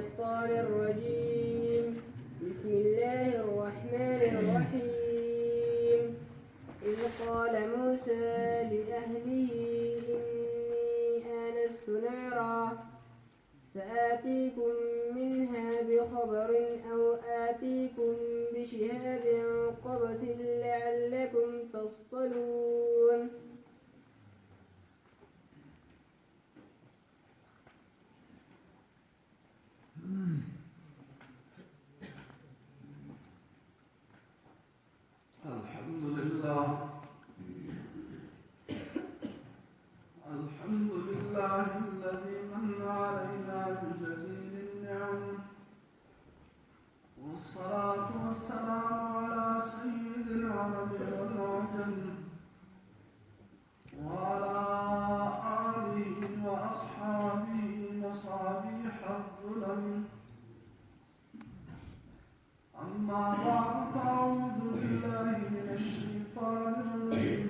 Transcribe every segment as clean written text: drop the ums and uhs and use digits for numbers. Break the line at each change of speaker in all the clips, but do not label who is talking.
الشيطان الرجيم. بسم الله الرحمن الرحيم. إذ قال موسى لأهله إني آنست نارا سآتيكم منها بخبر أو آتيكم بشهاب قبس لعلكم تصطلون.
الحمد لله الذي من علينا بجزيل النعم، والصلاة والسلام على سيد العرب والعجم وعلى آله وأصحابه مصابيح الظلم. أما بعد فأعوذ بالله من الشيطان الرجيم.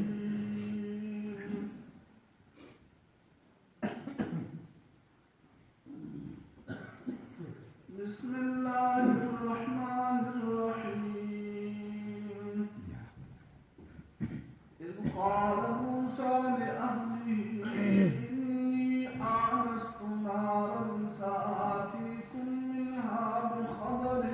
بسم الله الرحمن الرحيم. إذ قال موسى لأهله إني آنست نارا سآتيكم منها بخبر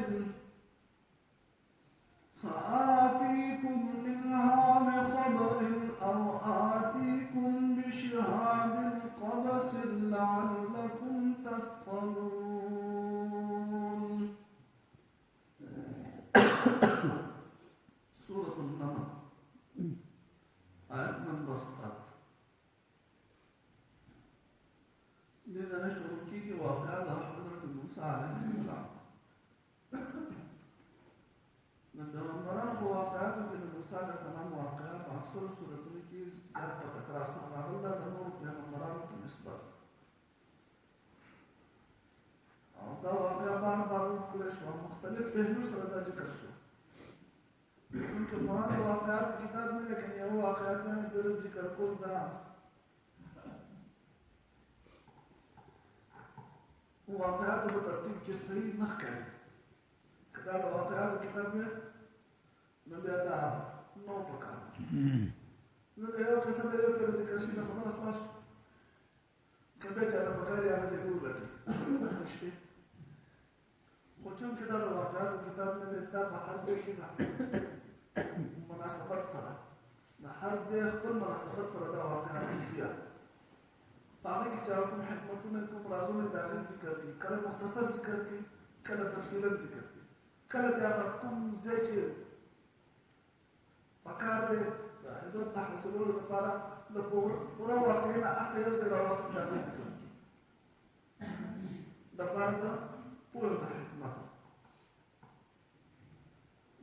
أو آتيكم بشهاب قبس لعلكم تصطلون. سورة النمل آية نمبر 7. لذا شروع کی واقعات حضرت موسی علیہ السلام پیغمبران کو واقعات کې د موسی علیه السلام واقعات په اکثرو صورتونو کې زیات په تکرار سره راغلي ده د نورو پیغمبرانو په نسبت، او دا واقعه بار بار وکړل شو، مختلف پهلو سره دا ذکر شو. چونکې قرآن د واقعاتو کتاب نه دی، که یو واقعات باندې ډېر ذکر کول دا واقعاتو په ترتیب کې صحیح نه ښکاري. که دا د واقعاتو کتاب دی نو بیا دا نو پکار ځکه یو قصه د یو پیر ذکر شي د خبره خلاص شو، که بیا چاته پکار یې هغه ځای کې وګټي نشته. خو چونکې دا د واقعاتو کتاب نه دی، دا په هر ځای کې د مناسبت سره د هر ځای خپل مناسبت سره دا واقعات بیا په هغې کې چې هغه کوم حکمتونه کوم رازونه د هغې ذکر کړي، کله مختصر ذکر کړي، کله تفصیلا ذکر کړي، کله د هغه کوم ځای چې پکار دی د عدت د حاصلولو لپاره د پوره واقعې نه هلته یو ځای راواخلي د هغې ذکر کړي دپاره د پوره د حکمت.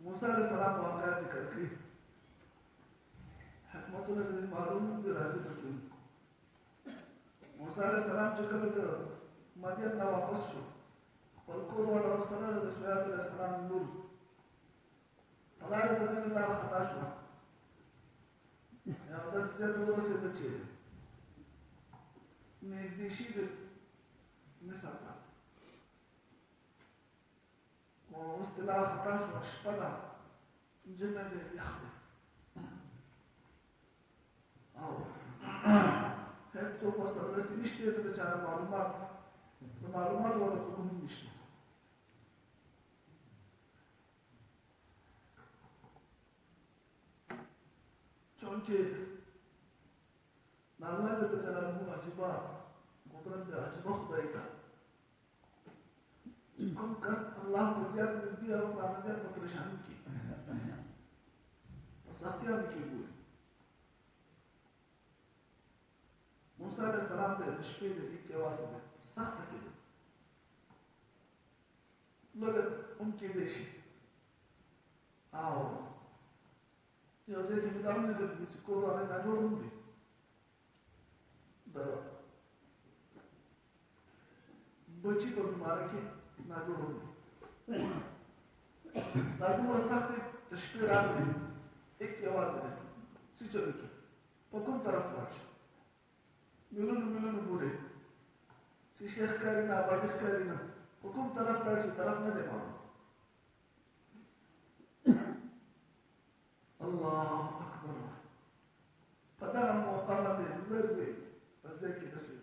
موسی علیه السلام واقعه ذکر کړي، حکمتونه د معلوم دي راځي پکې. موسی علیه السلام چې کله د مدین نه واپس شو، خپل کور والا ورسره د شعیب علیه السلام لور په لاره د دوی لاره خطا شوه، یو داسې ځای ته ورسېده چې نږدې شي د مصر ته، اوس د لاره خطا شوه، شپه ده، ژمی دی، یخ دی، او هیڅ څوک ورسره مرستې نشته، د چا معلومات ورته کوم نشته. چونکه د الله جل جلاله عجیبه قدرت دی، عجیبه خدای ده چې کوم کس الله ته زیات نږدې او هغه زیات په پریشاني کې په سختیانو کې ګوري. موسی علیه السلام د شپې د دې کې یوازې دی، سخته کې دی، لږه هم کېدی شي، او یو ځای کې مې دا هم لیدلي چې کور هغه ناجوړ هم دی، د بچي په بیماره کې ناجوړ هم دی. دا دومره سخت دی، د شپې راغلی ایک یوازې دی، څه چلو کې په کوم طرف لاړ شي، میلیونو بورې چې شیخ ښکاري نه، آبادي ښکاري نه، حکم طرف لاړ شي طرف نه دی معلوم الله اکبر په دغه موقع باندې لږ دی بس دی کې داسې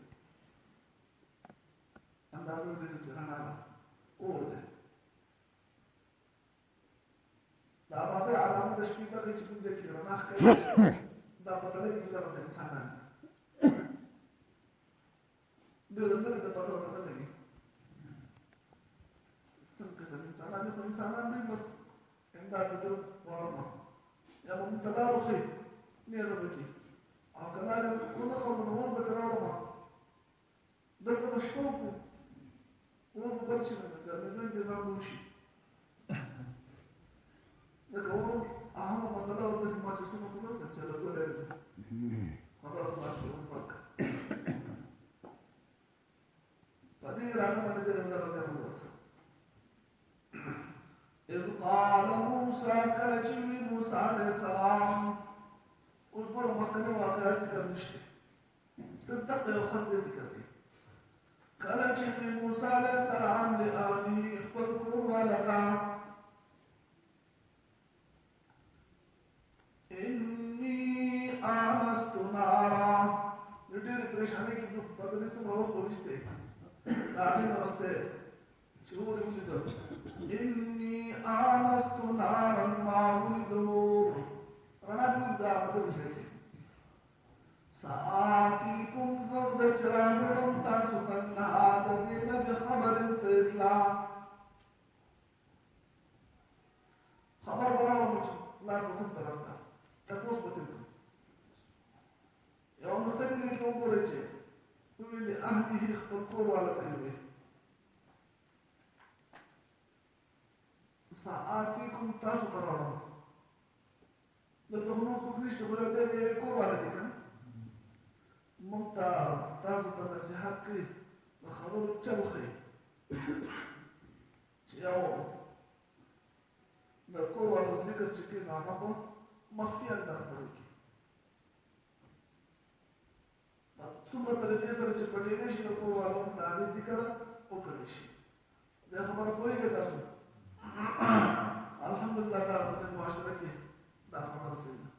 اندازه ولیدل چې رڼا ده اور دی د آبادۍ علامه د شپې دغه چې کوم ځای کې رڼا ښکاري دا پته لګي چې دغه د انسانان دي لږ د پته ورته نه لګي څنګه قسم انسانان دي خو انسانان دي بس امداد وکړو وړاندې یا به موږ ته لار وښیي نیغه به کړي او که لاره ونه ښودو نو اور به ترې راوړم دلته به شپه وکړو اور به بل شي نه د ګرمېدو انتظام به وشي لکه اور اهمه مسله ورپسې ماچسونه خو نه ده چې لګولی خبره خلاص شي اور پاک په دې رانه باندې د الله غزا ووت اذ قال موسى کله چې وي موسی علیه السلام اوس ګوره مخکني واقعه ذکر نشته صرف دقه یو خاص ذکر دی کله چې وي موسی علیه السلام لاهله خپل کور والته انی آنست نارا ډېرې پریشانۍ کې دوی پته نه څومره وخت وروسته د هغې نه وروسته چې اور یې ولیدل انی آنست نارا ما ولید اور رڼا مې ولیده هغه دغې ځای کې سآتیکم زه د چې راوړم تاسو ته منها د دې نه بخبر څه اطلاع خبر به راوړم چې لار به کوم طرف ته تپوس به ترې کړو یو مرتدي ځای کې وګورئ چې وویلې اهله خپل کور والا ته یې وویل سآتیکم تاسو ته راوړم دلته خو نور څوک نشته خو یو دی د یوې کور والا دی که نه موږ ته تاسو ته نصیحت کوي د خبرو چل ښیي چې یو د کور والو ذکر چې کوي نو هغه به مخفي انداز سره وکړي څومره طریقې سره چې پټېدی شي د کور والو د هغې ذکر وکړی شي دې خبره پوهېږئ تاسو الحمدلله دا په دې معاشره کې دا خبره صحیح ده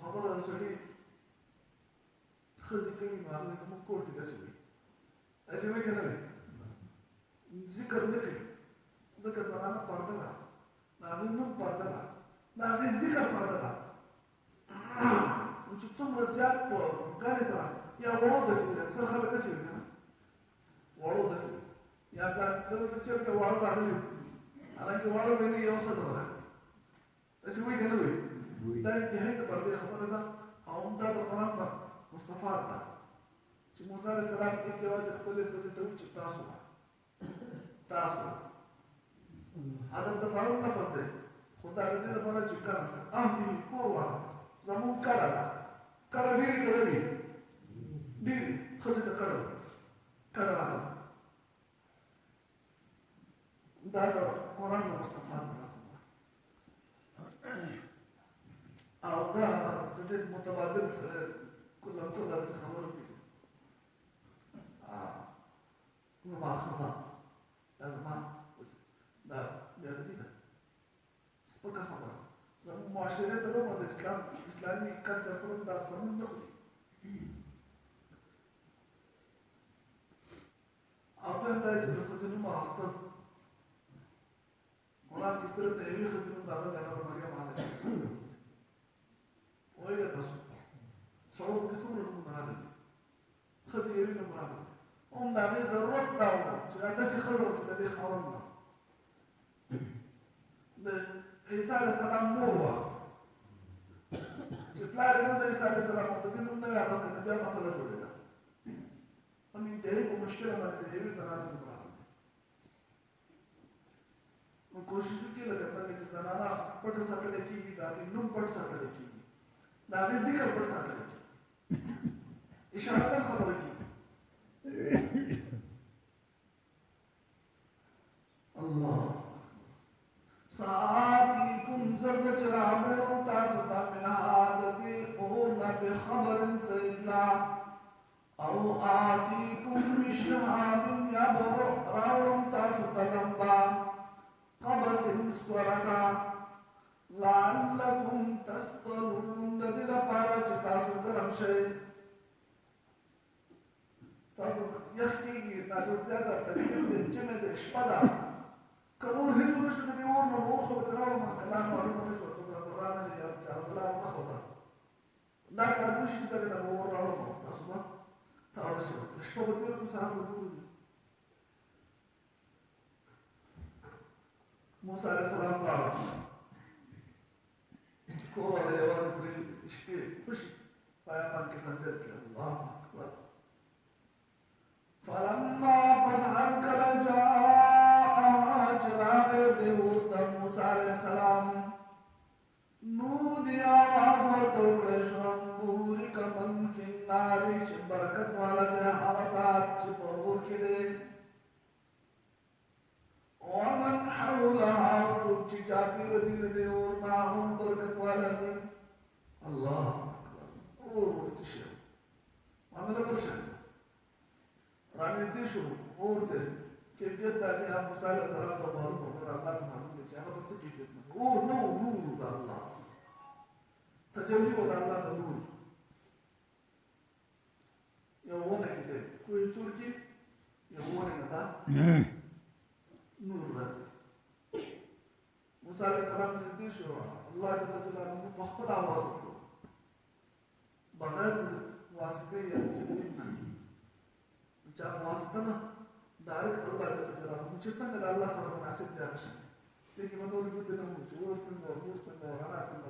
خبره د سړي ښځې کوي نو هغوی زموږ کور کې داسې وي داسې وي که نه وي ذکر نه کوي ځکه زنانه پرده ده د هغې نوم پرده ده د هغې ذکر پرده ده نو چې څومره زیات په ګاڼې سره یا وړو داسې وي اکثر خلک داسې وي که نه وړو داسې وي یا دلته چېرته واړه راغلي وي حالانکې واړه به نه یو ښځه به راغلي داسې وایي که نه وایي دا انتهایي د پردې خبره ده او همدا د قرآن نه مستفاد ده چې موسی علیه السلام یک یوازې خپلې ښځې ته وایي چې تاسو ادب د معلوم لفظ دی خو دا د دې لپاره چې کړه شو اهلي کور والا زموږ کړه ده کړه ډېرې کړه وي ډېرې ښځې ته کړه راغله دا د قرآن نه مستفاد ده او دا د دې متبادل کله داسې خبرو کېږي زما ښځه دا زما دا بیادبي ده سپکه خبره زموږ معاشرې سره هم د اسلامي کلچر سره دا سمون نه خوري او دویم دا چې د ښځې نوم اخیستل قرآن کې صرف د یوې ښځې نوم راغلی هغه د مریم علیه السلام وایي تاسو سړو کې څومره نومونه راغلي ښځې یوې نوم راغلی هم د هغې ضرورت دا و چې دا داسې ښځه وه چې د دې خاوند وه د عیسی علیه السلام مور وه چې پلار یې نوم د عیسی علیه السلام او د دې نوم نه وي اخیستی نو بیا مسله جوړېده هم انتهایي په مشکله باندې د یوې زنانې نوم راغلی نو کوشش وکړي لکه څنګه چې زنانه پټه ساتلی کېږي د هغې نوم پټ ساتلی کېږي د هغې ذکر پټ ساتلی کېږي اشارتاً خبره کېږي الله سآتیکم زرد چرامون تاسو تا منها د دې اور نه بخبر څه اطلاع او آتیکم بشهاب راولم تاسو تلمبا قبس سورکا لعلكم تصطلون دل پارا چتاسو گرم شئ تاسو یخکیږي تاسو زیاده تکلیف دې چې مې د شپه ده که نور هېڅ ونه شو د دې اور نه نور خو به ترې راوړم کلام معلومه نه شوه څوک راسره رانغلي یا چا لار مخه ده دا کار وشي چې دغې نه به اور راوړم تاسو به تاوده شئ شپه به تېر کړو سهار به ګورو موسی علیه السلام راغی کور والا یوازې پرېږدي شپې خوشي پیغام کې سندر کړي الله اکبر فلما فسحر کله جاءها چراغ دیوتا موسی علیه السلام نودي آواز ورته وکړی شو بورک من فی النار چې برکت والا دی هغه ذات چې په اور کې دی ومن حولها څوک چې چاپېره دي د دې اور نه هم برکت والا دي الله اکبر اور ورڅه شي معامله بل شي رانږدې شو اور دی کیفیت د هغې موسی علیه السلام ته معلوم وکړ الله ته معلوم دی چې هغه به څه کیفیت نه اور نه و نور د الله تجلی و د الله د نور یو ونه کې دی کوی تور کې یو ونه نه ده نور راځي موسی علیه السلام نږدې شو الله جل جلاله په خپل آواز وکړو بغیر واسطې یا جبريل نه چا واسطه نه ډایرکټ الله جل جلاله چې څنګه د الله سره مناسب دی هغه شی دې کې نور یو څه نه وو چې ور څنګه رڼا څنګه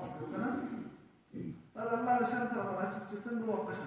څنګه کنه دا الله شان سره مناسب چې څنګه واقع شي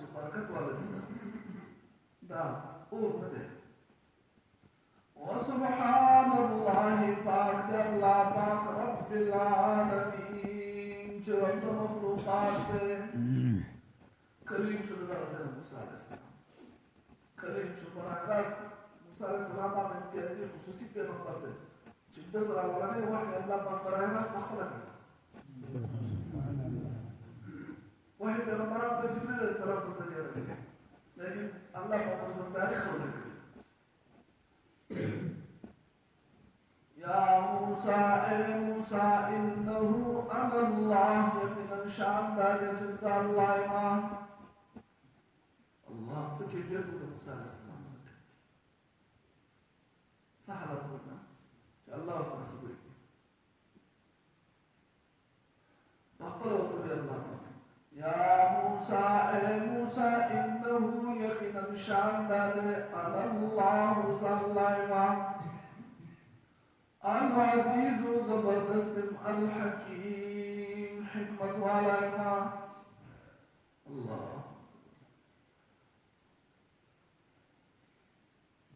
چې برکت والا دی دا اور نه دی وسبحان الله پاک دی الله پاک رب العالمین چې رب مخلوقات دی کریم شو دا موسی علیه السلام کریم شو برابر موسی علیه السلام باندې امتیازي خصوصي پیغمبر دی چې د سره ولنه وحی الله پاک برابر مخکله وحی پیغمبرانو ته جبرئیل علیه السلام په ذریعه راځي لیکن الله پاک سره تاریخ خبرې کوي یا موسی اے موسی انه انا الله یقینا شان دار چې الله ما الله څه کیفیت د موسی علیه السلام څه حالت وکړه چې الله سره خبرې کوي خپل ورته الله یا موسی اے موسی انه یقینا شان دار انا الله ظلما العزیز زبردست الحکیم حکمت والا امام الله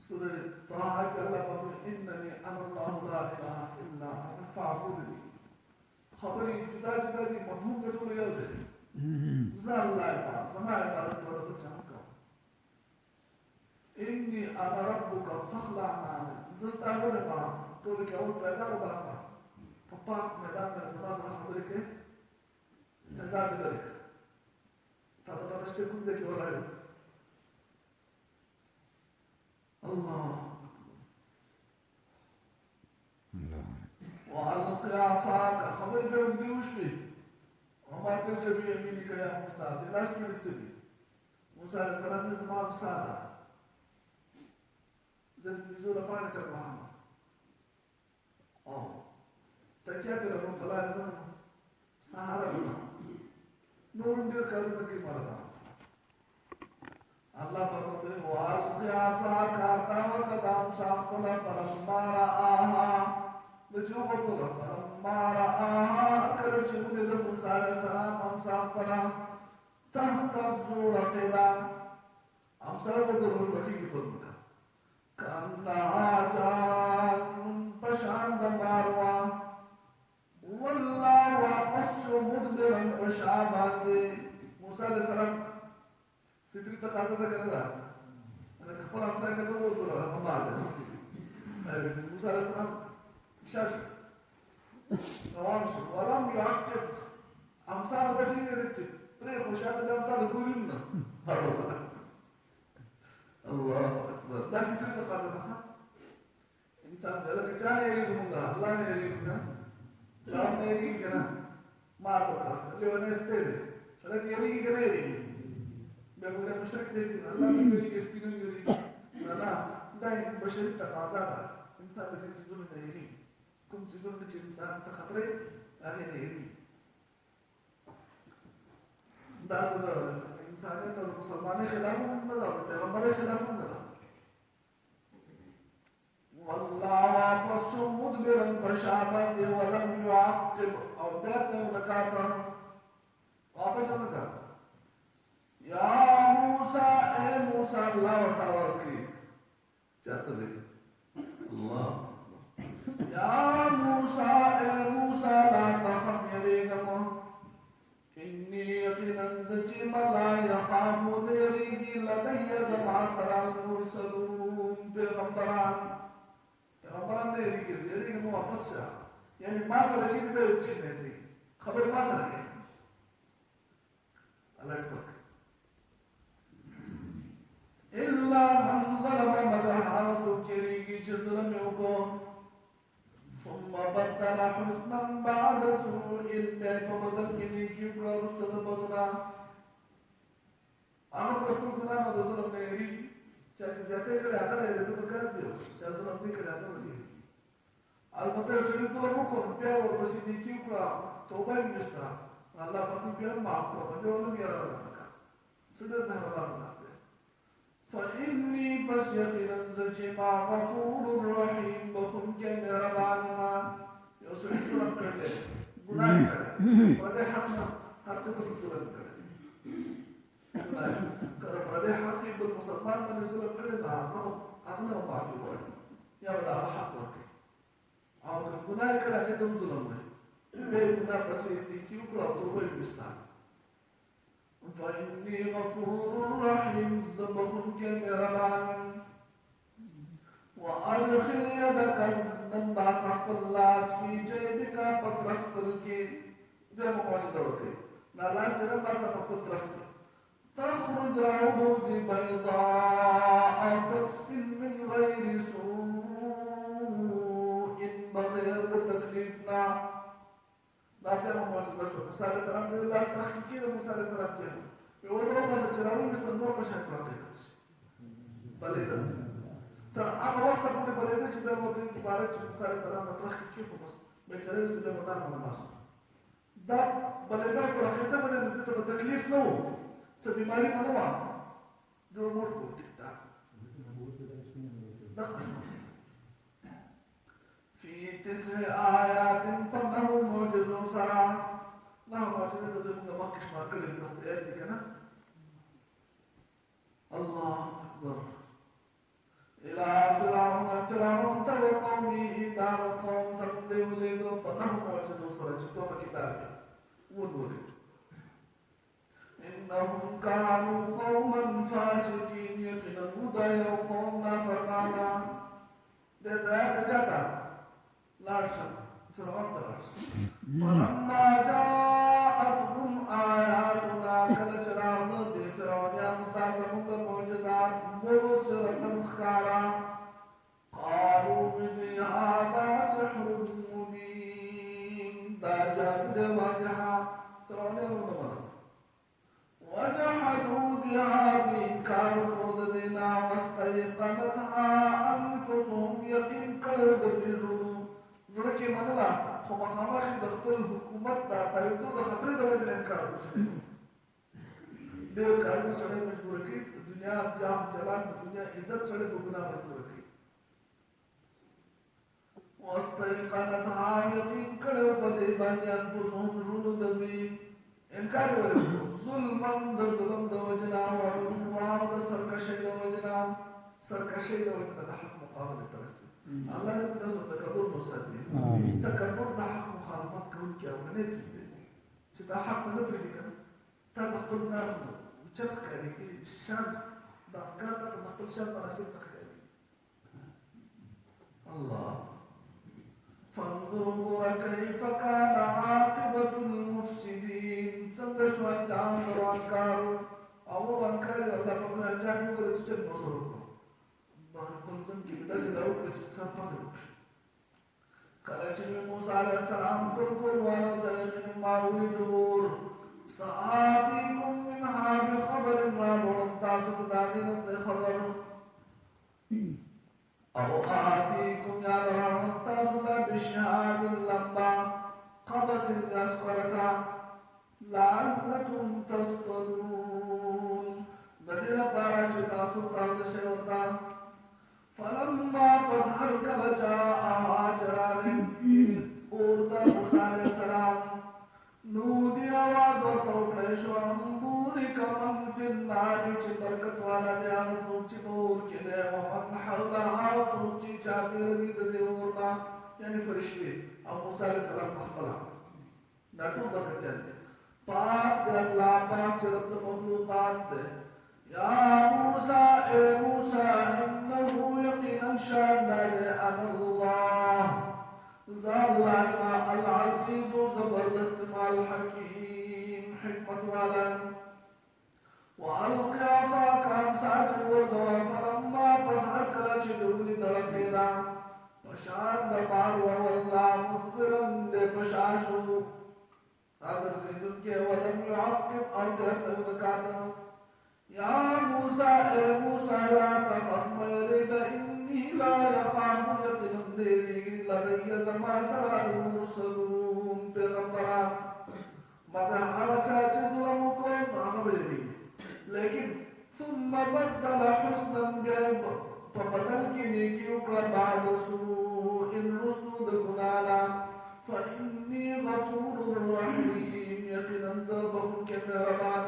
سورة طه الله بقول إنني أنا الله لا إله إلا أنا فاعبدني خبري جدا جدا دي مفهوم كتول يوزي زال الله إبا سماع عبارت ورد جانكا إني أنا ربك فخلع معنا زستاغل ما تولي كأول بيزار وباسا فباك ميدان من الزماز أنا خبري كي بيزار بدرك تاتا تشتي كل ذكي ولا يوم الله وألق عصاك خبر جو بدي وشوي وما تلقى بيمينك يا موسى دي لاش كيف تسوي موسى عليه السلام زمان مساعدة زين بيزول فانك الرحمة تكيا بلا رب الله زمان سهارة بنا نور دير كارو نكي مرضى الله فرمته وألق عصاك وقدام شاخلا فلما رآها فلما رآها كرجل موسى عليه السلام شاخلا تهتز رقدا وذر الرقيب فرمك كأنها جان بشان دماروا والله وقص مدبرا وشعبات موسى عليه السلام فطري تقاضا ده کنه دا انا خپل امسای کته وو ګور هم باندې موسی عليه السلام شاش روان شو ولم يعقب امسا د شي رچ پرې خوشاله د امسا د ګورین نه الله أكبر ده فكرة تقاضى إنسان قال لك أنا يريد منها الله يريد منها لا أنا يريد كنا ما أبغى اللي هو ناس تاني فلات يريد كنا يريد بقول لك مشرك تاني الله يريد يسبينه يريد أنا دايم بشر تقاضى إنسان بده يسوون يريد كم يسوون إنسان تخطره أنا يريد ده هذا إنسانية المسلمين خلافهم نظر البيغمبر خلافهم نظر والله واقص مدبرا فشعبا ولم يعقب أو بيته ونكاتا واپس ونكا يا موسى اے موسى الله ورتاواز کی چاہتا زي الله يا موسى اے موسى لا تخف يريكم إني يقينا زجيم لا يخاف ديريدي لدي معصر المرسلون بالغمبران غمبران ديريدي مو واپس يعني معصر جيد بيوتش نهدي خبر معصر كي الله يكبرك إلا من ظلم مدحان سوكيريكي جزلم يوكو ثم بدل حسنا بعد سوء فبدل كنيكي وكلا رشتد بدنا أنا بدخل كنا نظلم نيري چاچه زیادة کرے آتا رہے تو بکر دیو چاچه ظلم نہیں کرے آتا رہے البته شریف ظلم وکړ بیا ورپسې نیکي وکړه توبه یې ویسته الله پاک بیا معاف کړه بیا ولې بیا راغله څه ډېر مهربان ذات دی فإني بس يقينا زجما غفور رحيم بخونك مهربان ما یو سړي ظلم کړی ګناه کړی پردې حق نه هر قسم ظلم کړی کله پردې حق بل مسلمان باندې ظلم کړی نه هغه نه معافي غواړي یا به دا حق ورکړي او که ګناه کړی هغه ته ظلم وایي بیا ګناه پسې نیکي وکړه او توبه یې ویسته فإني غفور رحيم زبخن كمرمان وأدخل يدك ننبع صحب اللاس في جيبك فطرح قلكي ده معجزة وكي نالاس ننبع صحب فطرح تخرج عبوز بيضاء تكسبن من غير سوء بغير تكليفنا دا ته معجزه شو موسی علیہ السلام د الله تخکیکی د موسی علیہ السلام کې یو وځو په چراوي مستند نور په شان کړی بلې ده تر هغه وخت پورې بلې ده چې د ورته مبارک چې موسی علیہ السلام مطرح کې خو بس به چرې سره مدار نه ماسو دا بلې ده په اخیرته باندې ته تکلیف نه وو څه بیماری نه و جوړ موټ کو ټیک ټاک في 9 آيات فإنه معجز سرا لا معجزة تدرون ما كش ما كل التفتيات دي كنا الله أكبر إلى فرعون وقومه دار قوم تقضي وليدو فإنه معجز سرا جدوا كتابه ونولد إنهم كانوا قوما فاسقين يقنا الهدى يوقومنا فرمانا لذلك جدا لارشا فرعون درس فلما جاءتهم آياتنا كالجرام دي فرعون يا متعظمون المعجزات مرسلة خكارا قالوا مني هذا سحر مبين دا جاد واضحا فرعون يا متعظمون وجحدوا بها بإنكار قدرنا واستيقنتها أنفسهم يقين كالود بزرور ورکه منلا خو مخامخ د خپل حکومت د پایدو د خطر د وجه انکار وکړي د کارونو سره مجبور کړي دنیا جام جلال دنیا عزت سره د ګناه مجبور کړي واستيقنتها يقين کړو په دې باندې انفسهم رونو د دوی انکار وکړي ظلم د ظلم د وجنا او د سرکشي د وجنا سرکشي د وجنا د حق مقابله ترسي الله نبي تاسو تکبر نو ساتي تکبر د حق مخالفت کوونکی او نه څه دي چې دا حق نه پریږدي کنه تا د خپل ځان چت کوي شان دا کار ته د خپل شان مناسب تخکاري الله فانظروا كيف كان عاقبة المفسدين څنګه شو انجام ورکارو او ورکارو الله په انجام ورته چې نو سره داسې دا وکړه چې څه پته وشي کله چې موسی علیه السلام ټول کورواله ته یقین معمولي دور سآتیکم منها بخبر راوړم تاسو ته د هغې نه څه خبر او آتیکم یا راوړم تاسو ته بشهاب لمبا قبس یسکرټه لعلکم تصطلون د دې لپاره چې تاسو تاسو شئ ورته فلما پس هر کله جاءها چراغ اورته موسی علیه السلام نودي آواز ورته وکړی شو بورک من فی النار چې برکت والا دی هغه څوک چې په اور کې دی ومن حولها څوک چې چاپېره دي د دې اور نه یعنې فرشتې او موسی علیه السلام پخپله دا ټول برکتیان دي پاک دی الله پاک چې رب د مخلوقات دی یا موسی اے موسی انه یقینا شأن انا الله ذا الله العزیز زبردست مال حکیم حکمت والا وألق عصاك امساك ورزوا فلما پس هر کله چې دوی دړکېدا پشان د مار والله مدبرن د پشاشو اگر زیدن کې ولم يعقب او درته وکاته یا موسی اے موسی لا تخف ميرد اني لا يخاف يقين لدي زما سره المرسلون پیغمبران مگر هغه چا چې ظلم وکړ هغه ویلي لیکن ثم بدل حسنا فبدل کې نیکی وکړه بعد سوء رسو د ګنانا فإني غفور رحيم یقینا زه بخښونکی مهربان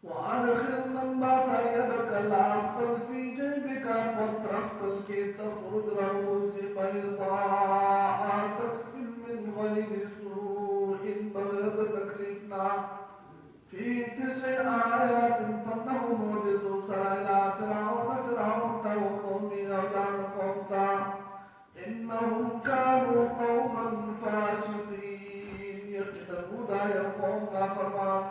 وأدخل من باس يدك الأسفل في جيبك وترخل كي تخرج رؤوس بيضاء تكسب من غير سوء بغير تكليفنا في 9 آيات فإنه معجز سر إلى فرعون وقومه أولاد قومتا إنهم كانوا قوما فاسقين يقتلون يقوم فرمان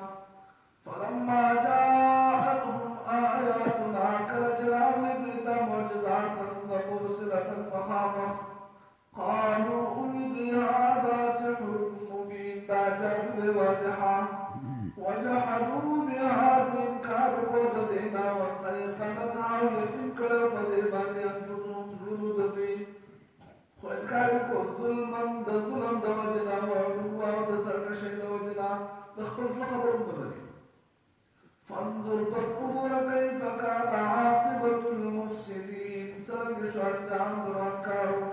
فلما جاءتهم آياتنا كالجرار لبيتا معجزات ومرسلة مخامخ قالوا أولي هذا سحر مبين داجات بواضحة وجحدوا بها بإنكار قوتنا واستيقنتها ويتنكر بدربان أنفسهم ردودتي وإنكار ظلما ظلم دوجنا وعلوا ودسركشين دوجنا تخبر خبر مدبرين فانظر فاصبر كيف كان عاقبة المفسدين سرنگ شهد عند رانكارو